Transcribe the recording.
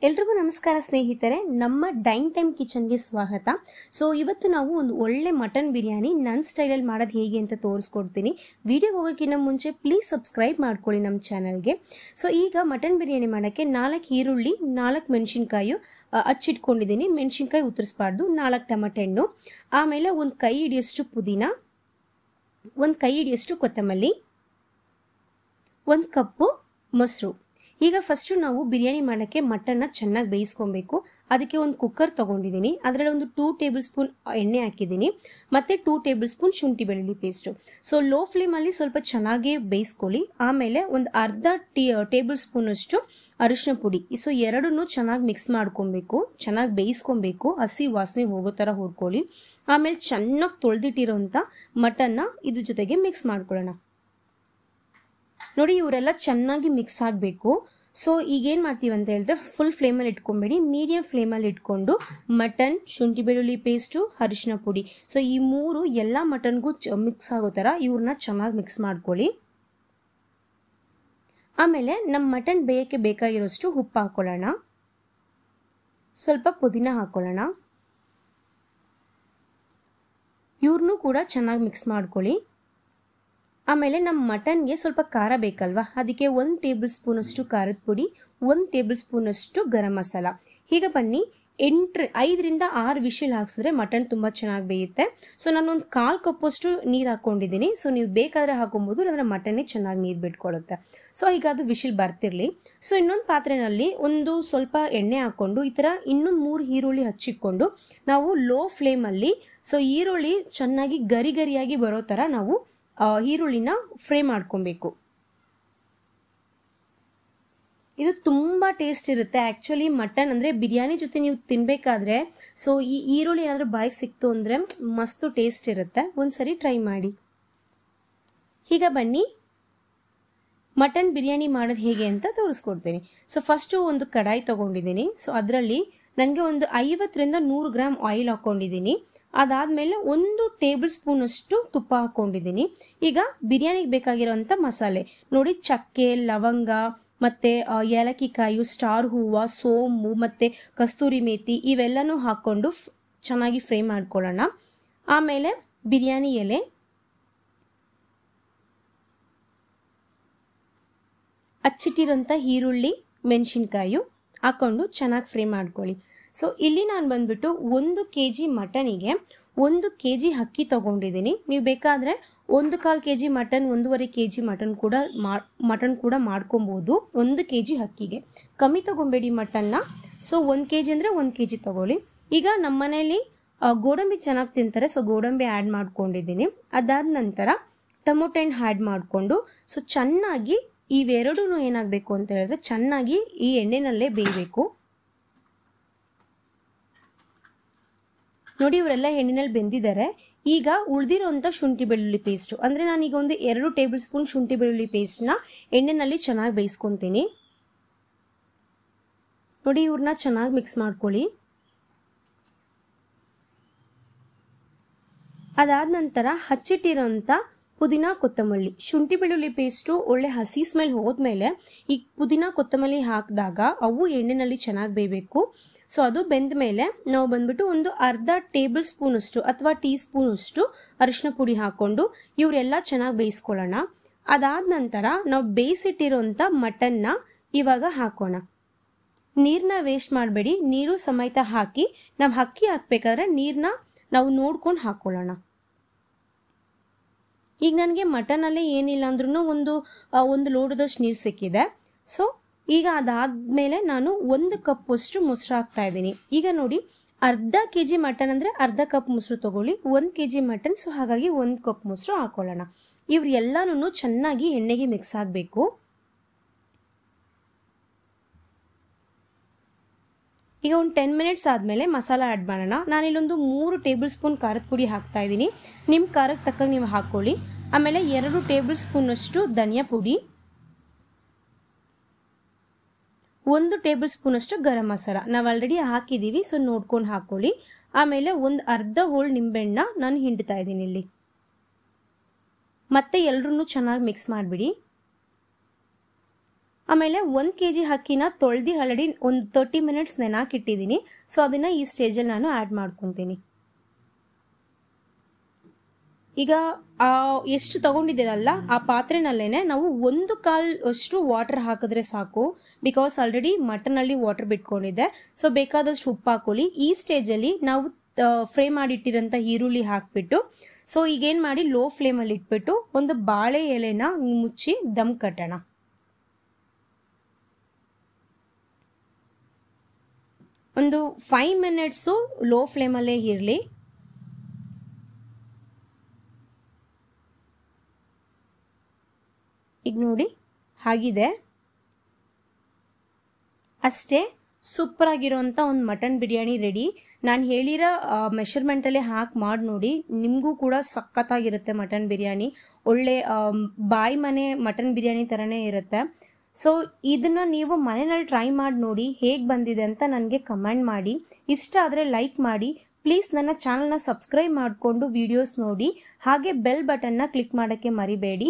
ಎಲ್ರಿಗೂ ನಮಸ್ಕಾರ ಸ್ನೇಹಿತರೆ, ನಮ್ಮ ಡೈನ್ ಟೈಮ್ ಕಿಚನ್ಗೆ ಸ್ವಾಗತ. ಸೊ ಇವತ್ತು ನಾವು ಒಂದು ಒಳ್ಳೆ ಮಟನ್ ಬಿರಿಯಾನಿ ನನ್ನ ಸ್ಟೈಲಲ್ಲಿ ಮಾಡೋದು ಹೇಗೆ ಅಂತ ತೋರಿಸ್ಕೊಡ್ತೀನಿ. ವಿಡಿಯೋ ಹೋಗೋಕ್ಕಿಂತ ಮುಂಚೆ ಪ್ಲೀಸ್ ಸಬ್ಸ್ಕ್ರೈಬ್ ಮಾಡ್ಕೊಳ್ಳಿ ನಮ್ಮ ಚಾನಲ್ಗೆ. ಸೊ ಈಗ ಮಟನ್ ಬಿರಿಯಾನಿ ಮಾಡೋಕ್ಕೆ 4 ಈರುಳ್ಳಿ, 4 ಮೆಣಸಿನ್ಕಾಯಿ ಹಚ್ಚಿಟ್ಕೊಂಡಿದ್ದೀನಿ. ಮೆಣಸಿನ್ಕಾಯಿ ಉತ್ತರಿಸಬಾರ್ದು. 4 ಟೊಮೆಟೊ ಹಣ್ಣು, ಆಮೇಲೆ ಒಂದು ಕೈ ಹಿಡಿಯಷ್ಟು ಪುದೀನ, ಒಂದು ಕೈ ಹಿಡಿಯಷ್ಟು ಕೊತ್ತಂಬರಿ, 1 ಕಪ್ಪು ಮೊಸರು. ಈಗ ಫಸ್ಟು ನಾವು ಬಿರಿಯಾನಿ ಮಾಡೋಕ್ಕೆ ಮಟನ್ನ ಚೆನ್ನಾಗಿ ಬೇಯಿಸ್ಕೊಬೇಕು. ಅದಕ್ಕೆ ಒಂದು ಕುಕ್ಕರ್ ತೊಗೊಂಡಿದ್ದೀನಿ. ಅದರಲ್ಲಿ ಒಂದು 2 ಟೇಬಲ್ ಸ್ಪೂನ್ ಎಣ್ಣೆ ಹಾಕಿದ್ದೀನಿ, ಮತ್ತು 2 ಟೇಬಲ್ ಸ್ಪೂನ್ ಶುಂಠಿ ಬೆಳ್ಳುಳ್ಳಿ ಪೇಸ್ಟು. ಸೊ ಲೋ ಫ್ಲೇಮಲ್ಲಿ ಸ್ವಲ್ಪ ಚೆನ್ನಾಗಿ ಬೇಯಿಸ್ಕೊಳ್ಳಿ. ಆಮೇಲೆ ಒಂದು ಅರ್ಧ ಟೇಬಲ್ ಸ್ಪೂನಷ್ಟು ಅರಿಶಿನ ಪುಡಿ. ಸೊ ಎರಡನ್ನೂ ಚೆನ್ನಾಗಿ ಮಿಕ್ಸ್ ಮಾಡ್ಕೊಬೇಕು, ಚೆನ್ನಾಗಿ ಬೇಯಿಸ್ಕೊಬೇಕು. ಹಸಿ ವಾಸನೆ ಹೋಗೋ ಥರ ಹುರ್ಕೊಳ್ಳಿ. ಆಮೇಲೆ ಚೆನ್ನಾಗಿ ತೊಳೆದಿಟ್ಟಿರೋಂಥ ಮಟನ್ನ ಇದ್ರ ಜೊತೆಗೆ ಮಿಕ್ಸ್ ಮಾಡ್ಕೊಳ್ಳೋಣ. ನೋಡಿ, ಇವರೆಲ್ಲ ಚೆನ್ನಾಗಿ ಮಿಕ್ಸ್ ಆಗಬೇಕು. ಸೊ ಈಗೇನು ಮಾಡ್ತೀವಿ ಅಂತ ಹೇಳಿದ್ರೆ, ಫುಲ್ ಫ್ಲೇಮಲ್ಲಿ ಇಟ್ಕೊಂಬೇಡಿ, ಮೀಡಿಯಂ ಫ್ಲೇಮಲ್ಲಿ ಇಟ್ಕೊಂಡು ಮಟನ್, ಶುಂಠಿ ಬೆಳ್ಳುಳ್ಳಿ ಪೇಸ್ಟು, ಅರಿಶಿನ ಪುಡಿ, ಸೊ ಈ ಮೂರು ಎಲ್ಲ ಮಟನ್ಗೂ ಮಿಕ್ಸ್ ಆಗೋ ಥರ ಇವ್ರನ್ನ ಚೆನ್ನಾಗಿ ಮಿಕ್ಸ್ ಮಾಡ್ಕೊಳ್ಳಿ. ಆಮೇಲೆ ನಮ್ಮ ಮಟನ್ ಬೇಯಕ್ಕೆ ಬೇಕಾಗಿರೋಷ್ಟು ಉಪ್ಪು ಹಾಕೊಳ್ಳೋಣ, ಸ್ವಲ್ಪ ಪುದೀನ ಹಾಕೊಳ್ಳೋಣ. ಇವ್ರನ್ನೂ ಕೂಡ ಚೆನ್ನಾಗಿ ಮಿಕ್ಸ್ ಮಾಡ್ಕೊಳ್ಳಿ. ಆಮೇಲೆ ನಮ್ಮ ಮಟನ್ಗೆ ಸ್ವಲ್ಪ ಖಾರ ಬೇಕಲ್ವಾ, ಅದಕ್ಕೆ 1 ಟೇಬಲ್ ಸ್ಪೂನಷ್ಟು ಖಾರದ ಪುಡಿ, 1 ಟೇಬಲ್ ಸ್ಪೂನಷ್ಟು ಗರಂ ಮಸಾಲ. ಈಗ ಬನ್ನಿ, 5 ರಿಂದ 6 ವಿಷಿಲ್ ಹಾಕ್ಸಿದ್ರೆ ಮಟನ್ ತುಂಬ ಚೆನ್ನಾಗಿ ಬೇಯುತ್ತೆ. ಸೊ ನಾನೊಂದು 1/4 ಕಪ್ಪಷ್ಟು ನೀರು ಹಾಕ್ಕೊಂಡಿದ್ದೀನಿ. ಸೊ ನೀವು ಬೇಕಾದರೆ ಹಾಕೊಬೋದು, ಅಂದರೆ ಮಟನ್ನೇ ಚೆನ್ನಾಗಿ ನೀರು ಬಿಟ್ಕೊಳ್ಳುತ್ತೆ. ಸೊ ಈಗ ಅದು ವಿಷಿಲ್ ಬರ್ತಿರಲಿ. ಸೊ ಇನ್ನೊಂದು ಪಾತ್ರೆಯಲ್ಲಿ ಒಂದು ಸ್ವಲ್ಪ ಎಣ್ಣೆ ಹಾಕ್ಕೊಂಡು ಈ ಥರ ಇನ್ನೊಂದು 3 ಈರುಳ್ಳಿ ಹಚ್ಚಿಕೊಂಡು ನಾವು ಲೋ ಫ್ಲೇಮಲ್ಲಿ, ಸೊ ಈರುಳ್ಳಿ ಚೆನ್ನಾಗಿ ಗರಿ ಗರಿಯಾಗಿ ಬರೋ ಥರ ನಾವು ಈರುಳ್ಳಿನ ಫ್ರೈ ಮಾಡ್ಕೊಬೇಕು. ಇದು ತುಂಬ ಟೇಸ್ಟ್ ಇರುತ್ತೆ. ಆ್ಯಕ್ಚುಲಿ ಮಟನ್ ಅಂದರೆ ಬಿರಿಯಾನಿ ಜೊತೆ ನೀವು ತಿನ್ನಬೇಕಾದ್ರೆ, ಸೊ ಈ ಈರುಳ್ಳಿ ಏನಾದರೂ ಬಾಯಿಗೆ ಸಿಕ್ತು ಅಂದರೆ ಮಸ್ತು ಟೇಸ್ಟ್ ಇರುತ್ತೆ. ಒಂದ್ಸರಿ ಟ್ರೈ ಮಾಡಿ. ಈಗ ಬನ್ನಿ, ಮಟನ್ ಬಿರಿಯಾನಿ ಮಾಡೋದು ಹೇಗೆ ಅಂತ ತೋರಿಸ್ಕೊಡ್ತೀನಿ. ಸೊ ಫಸ್ಟು ಒಂದು ಕಡಾಯಿ ತೊಗೊಂಡಿದ್ದೀನಿ. ಸೊ ಅದರಲ್ಲಿ ನನಗೆ ಒಂದು 50 ರಿಂದ 100 ಗ್ರಾಮ್ ಆಯಿಲ್ ಹಾಕ್ಕೊಂಡಿದ್ದೀನಿ. ಅದಾದಮೇಲೆ 1 ಟೇಬಲ್ ಸ್ಪೂನಷ್ಟು ತುಪ್ಪ ಹಾಕ್ಕೊಂಡಿದ್ದೀನಿ. ಈಗ ಬಿರಿಯಾನಿಗೆ ಬೇಕಾಗಿರೋಂಥ ಮಸಾಲೆ ನೋಡಿ, ಚಕ್ಕೆ, ಲವಂಗ, ಮತ್ತು ಏಲಕ್ಕಿ ಕಾಯಿ, ಸ್ಟಾರ್ ಹೂವು, ಸೋಂಬು ಮತ್ತು ಕಸ್ತೂರಿ ಮೇಥಿ ಇವೆಲ್ಲನೂ ಹಾಕ್ಕೊಂಡು ಚೆನ್ನಾಗಿ ಫ್ರೈ ಮಾಡ್ಕೊಳ್ಳೋಣ. ಆಮೇಲೆ ಬಿರಿಯಾನಿ ಎಲೆ, ಹಚ್ಚಿಟ್ಟಿರೋಂಥ ಈರುಳ್ಳಿ, ಮೆಣಸಿನ್ಕಾಯಿ ಹಾಕ್ಕೊಂಡು ಚೆನ್ನಾಗಿ ಫ್ರೈ ಮಾಡ್ಕೊಳ್ಳಿ. ಸೊ ಇಲ್ಲಿ ನಾನು ಬಂದ್ಬಿಟ್ಟು 1 kg ಮಟನಿಗೆ 1 kg ಅಕ್ಕಿ ತೊಗೊಂಡಿದ್ದೀನಿ. ನೀವು ಬೇಕಾದರೆ 1/4 kg ಮಟನ್, 1.5 kg ಮಟನ್ ಕೂಡ ಮಾಡ್ಕೊಬೋದು 1 kg ಅಕ್ಕಿಗೆ. ಕಮ್ಮಿ ತೊಗೊಬೇಡಿ ಮಟನ್ನ. ಸೊ 1 kg ಅಂದರೆ 1 kg ತೊಗೊಳ್ಳಿ. ಈಗ ನಮ್ಮ ಮನೇಲಿ ಗೋಡಂಬಿ ಚೆನ್ನಾಗಿ ತಿಂತಾರೆ, ಸೊ ಗೋಡಂಬಿ ಆ್ಯಡ್ ಮಾಡ್ಕೊಂಡಿದ್ದೀನಿ. ಅದಾದ ನಂತರ ಟೊಮೊಟೊ ಹಣ್ಣು ಆ್ಯಡ್ ಮಾಡಿಕೊಂಡು, ಸೊ ಚೆನ್ನಾಗಿ ಇವೆರಡೂ ಏನಾಗಬೇಕು ಅಂತ ಹೇಳಿದ್ರೆ ಚೆನ್ನಾಗಿ ಈ ಎಣ್ಣೆನಲ್ಲೇ ಬೇಯಬೇಕು. ನೋಡಿ, ಇವರೆಲ್ಲ ಎಣ್ಣೆನಲ್ಲಿ ಬೆಂದಿದ್ದಾರೆ. ಈಗ ಉಳಿದಿರೋಂಥ ಶುಂಠಿ ಬೆಳ್ಳುಳ್ಳಿ ಪೇಸ್ಟು, ಅಂದರೆ ನಾನೀಗ ಒಂದು 2 ಟೇಬಲ್ ಸ್ಪೂನ್ ಶುಂಠಿ ಬೆಳ್ಳುಳ್ಳಿ ಪೇಸ್ಟ್ನ ಎಣ್ಣೆನಲ್ಲಿ ಚೆನ್ನಾಗಿ ಬೇಯಿಸ್ಕೊತೀನಿ. ನೋಡಿ, ಇವ್ರನ್ನ ಚೆನ್ನಾಗಿ ಮಿಕ್ಸ್ ಮಾಡ್ಕೊಳ್ಳಿ. ಅದಾದ ನಂತರ ಹಚ್ಚಿಟ್ಟಿರೋಂಥ ಪುದೀನ, ಕೊತ್ತಂಬರಿ, ಶುಂಠಿ ಬೆಳ್ಳುಳ್ಳಿ ಪೇಸ್ಟು ಒಳ್ಳೆ ಹಸಿ ಸ್ಮೆಲ್ ಹೋದ್ಮೇಲೆ ಈ ಪುದೀನ, ಕೊತ್ತಂಬರಿ ಹಾಕಿದಾಗ ಅವು ಎಣ್ಣೆನಲ್ಲಿ ಚೆನ್ನಾಗಿ ಬೇಯಬೇಕು. ಸೊ ಅದು ಬೆಂದ ಮೇಲೆ ನಾವು ಬಂದ್ಬಿಟ್ಟು ಒಂದು ಅರ್ಧ ಟೇಬಲ್ ಸ್ಪೂನಷ್ಟು ಅಥವಾ ಟೀ ಸ್ಪೂನಷ್ಟು ಅರಿಶಿನ ಪುಡಿ ಹಾಕ್ಕೊಂಡು ಇವರೆಲ್ಲ ಚೆನ್ನಾಗಿ ಬೇಯಿಸ್ಕೊಳ್ಳೋಣ. ಅದಾದ ನಂತರ ನಾವು ಬೇಯಿಸಿಟ್ಟಿರೋಂಥ ಮಟನ್ನ ಇವಾಗ ಹಾಕೋಣ. ನೀರನ್ನ ವೇಸ್ಟ್ ಮಾಡಬೇಡಿ, ನೀರು ಸಮೇತ ಹಾಕಿ. ನಾವು ಅಕ್ಕಿ ಹಾಕ್ಬೇಕಾದ್ರೆ ನೀರನ್ನ ನಾವು ನೋಡ್ಕೊಂಡು ಹಾಕ್ಕೊಳ್ಳೋಣ. ಈಗ ನನಗೆ ಮಟನಲ್ಲಿ ಏನಿಲ್ಲ ಅಂದ್ರೂ ಒಂದು ಲೋಟದಷ್ಟು ನೀರು ಸಿಕ್ಕಿದೆ. ಸೊ ಈಗ ಅದಾದಮೇಲೆ ನಾನು 1 ಕಪ್ಪಷ್ಟು ಮೊಸರು ಹಾಕ್ತಾ ಇದ್ದೀನಿ. ಈಗ ನೋಡಿ, ಅರ್ಧ kg ಮಟನ್ ಅಂದರೆ ಅರ್ಧ ಕಪ್ ಮೊಸರು ತೊಗೊಳ್ಳಿ. 1 kg ಮಟನ್, ಸೊ ಹಾಗಾಗಿ 1 ಕಪ್ ಮೊಸರು ಹಾಕೊಳ್ಳೋಣ. ಇವ್ರೆಲ್ಲನೂ ಚೆನ್ನಾಗಿ ಎಣ್ಣೆಗೆ ಮಿಕ್ಸ್ ಆಗಬೇಕು. ಈಗ ಒಂದು 10 ಮಿನಿಟ್ಸ್ ಆದಮೇಲೆ ಮಸಾಲ ಆ್ಯಡ್ ಮಾಡೋಣ. ನಾನಿಲ್ಲೊಂದು 3 ಟೇಬಲ್ ಸ್ಪೂನ್ ಖಾರದ ಪುಡಿ ಹಾಕ್ತಾ ಇದ್ದೀನಿ. ನಿಮ್ಮ ಖಾರಕ್ಕೆ ತಕ್ಕಂಗೆ ನೀವು ಹಾಕ್ಕೊಳ್ಳಿ. ಆಮೇಲೆ 2 ಟೇಬಲ್ ಸ್ಪೂನಷ್ಟು ಧನಿಯಾ ಪುಡಿ, 1 ಟೇಬಲ್ ಸ್ಪೂನಷ್ಟು ಗರಂ ಮಸಾಲ ನಾವು ಆಲ್ರೆಡಿ ಹಾಕಿದ್ದೀವಿ, ಸೊ ನೋಡ್ಕೊಂಡು ಹಾಕ್ಕೊಳ್ಳಿ. ಆಮೇಲೆ ಒಂದು ಅರ್ಧ ಹೋಳು ನಿಂಬೆಹಣ್ಣ ನಾನು ಹಿಂಡ್ತಾ ಇದ್ದೀನಿ ಇಲ್ಲಿ. ಮತ್ತೆ ಎಲ್ಲರೂ ಚೆನ್ನಾಗಿ ಮಿಕ್ಸ್ ಮಾಡಿಬಿಡಿ. ಆಮೇಲೆ 1 kg ಅಕ್ಕಿನ ತೊಳೆದು ಆಲ್ರೆಡಿ ಒಂದು 30 ಮಿನಿಟ್ಸ್ ನೆನಾಕಿಟ್ಟಿದ್ದೀನಿ. ಸೊ ಅದನ್ನು ಈ ಸ್ಟೇಜಲ್ಲಿ ನಾನು ಆ್ಯಡ್ ಮಾಡ್ಕೊತೀನಿ. ಈಗ ಎಷ್ಟು ತಗೊಂಡಿದ್ದೀರಲ್ಲ ಆ ಪಾತ್ರೆನಲ್ಲೇ ನಾವು 1/4 ಅಷ್ಟು ವಾಟರ್ ಹಾಕಿದ್ರೆ ಸಾಕು. ಬಿಕಾಸ್ ಆಲ್ರೆಡಿ ಮಟನಲ್ಲಿ ವಾಟರ್ ಬಿಟ್ಕೊಂಡಿದೆ. ಸೊ ಬೇಕಾದಷ್ಟು ಉಪ್ಪು ಹಾಕೊಳ್ಳಿ. ಈ ಸ್ಟೇಜಲ್ಲಿ ನಾವು ಫ್ರೈ ಮಾಡಿಟ್ಟಿರೋಂಥ ಈರುಳ್ಳಿ ಹಾಕಿಬಿಟ್ಟು ಸೊ ಈಗೇನು ಮಾಡಿ ಲೋ ಫ್ಲೇಮಲ್ಲಿ ಇಟ್ಬಿಟ್ಟು ಒಂದು ಬಾಳೆ ಎಲೆನ ಮುಚ್ಚಿ ದಮ್ ಕಟ್ಟೋಣ. ಒಂದು 5 ಮಿನಿಟ್ಸು ಲೋ ಫ್ಲೇಮಲ್ಲೇ ಇರಲಿ. ಈಗ ನೋಡಿ ಆಗಿದೆ. ಅಷ್ಟೇ, ಸೂಪರ್ ಆಗಿರೋಂಥ ಒಂದು ಮಟನ್ ಬಿರಿಯಾನಿ ರೆಡಿ. ನಾನು ಹೇಳಿರೋ ಮೆಷರ್ಮೆಂಟಲ್ಲೇ ಮಾಡಿ ನೋಡಿ. ನಿಮಗೂ ಕೂಡ ಸಖತ್ತಾಗಿರುತ್ತೆ ಮಟನ್ ಬಿರಿಯಾನಿ. ಒಳ್ಳೆ ಬಾಯಿ ಮನೆ ಮಟನ್ ಬಿರಿಯಾನಿ ಥರನೇ ಇರುತ್ತೆ. ಸೊ ಇದನ್ನು ನೀವು ಮನೆಯಲ್ಲಿ ಟ್ರೈ ಮಾಡಿ ನೋಡಿ ಹೇಗೆ ಬಂದಿದೆ ಅಂತ ನನಗೆ ಕಮೆಂಟ್ ಮಾಡಿ. ಇಷ್ಟ ಆದರೆ ಲೈಕ್ ಮಾಡಿ. ಪ್ಲೀಸ್ ನನ್ನ ಚಾನಲ್ನ ಸಬ್ಸ್ಕ್ರೈಬ್ ಮಾಡಿಕೊಂಡು ವಿಡಿಯೋಸ್ ನೋಡಿ. ಹಾಗೆ ಬೆಲ್ ಬಟನ್ನ ಕ್ಲಿಕ್ ಮಾಡೋಕ್ಕೆ ಮರಿಬೇಡಿ.